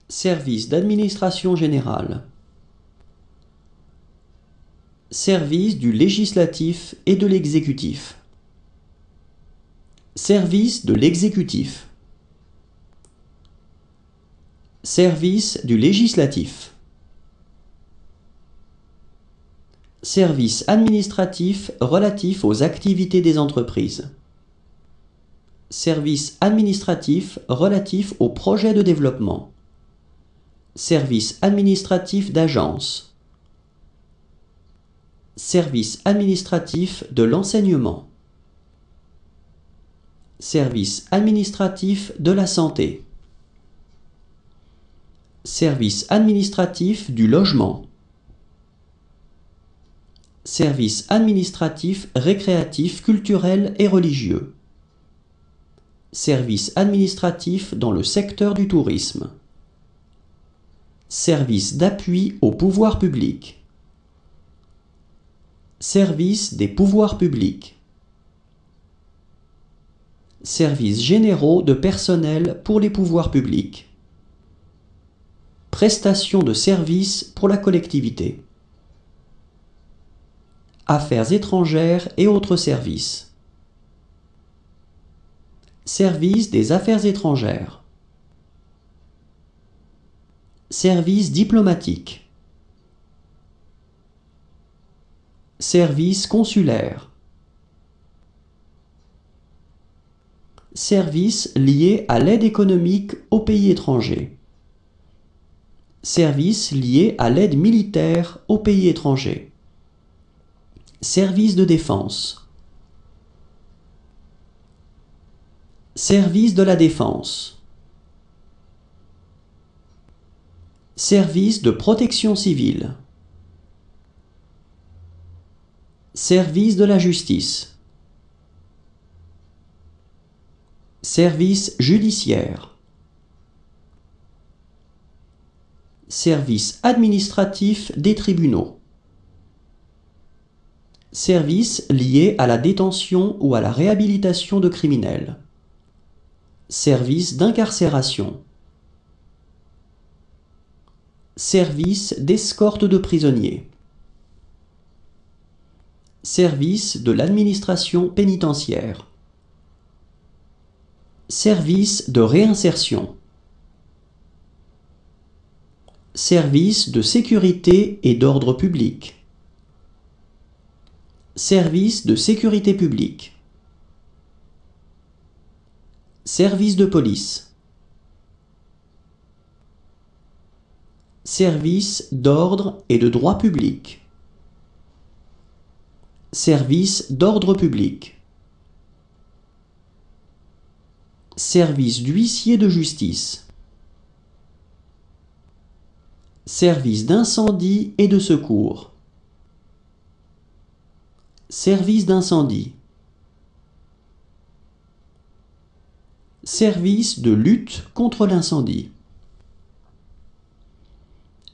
Service d'administration générale. Service du législatif et de l'exécutif. Service de l'exécutif. Service du législatif. Service administratif relatif aux activités des entreprises. Service administratif relatif aux projets de développement. Service administratif d'agence. Service administratif de l'enseignement. Service administratif de la santé. Service administratif du logement. Service administratif récréatif, culturel et religieux. Service administratif dans le secteur du tourisme. Service d'appui au pouvoir public. Service des pouvoirs publics. Services généraux de personnel pour les pouvoirs publics. Prestations de services pour la collectivité. Affaires étrangères et autres services. Service des affaires étrangères. Service diplomatique. Service consulaire. Services liés à l'aide économique aux pays étrangers. Services liés à l'aide militaire aux pays étrangers. Service de défense. Service de la défense. Service de protection civile. Service de la justice. Service judiciaire. Service administratif des tribunaux. Services liés à la détention ou à la réhabilitation de criminels. Service d'incarcération. Service d'escorte de prisonniers. Service de l'administration pénitentiaire. Service de réinsertion. Service de sécurité et d'ordre public. Service de sécurité publique. Service de police. Service d'ordre et de droit public. Service d'ordre public. Service d'huissier de justice. Service d'incendie et de secours. Service d'incendie. Service de lutte contre l'incendie.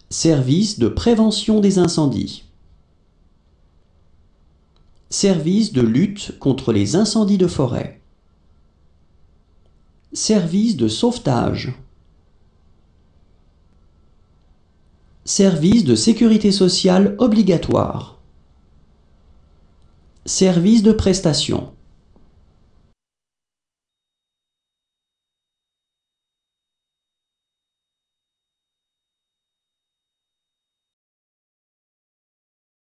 Service de prévention des incendies. Service de lutte contre les incendies de forêt. Service de sauvetage. Service de sécurité sociale obligatoire. Service de prestation.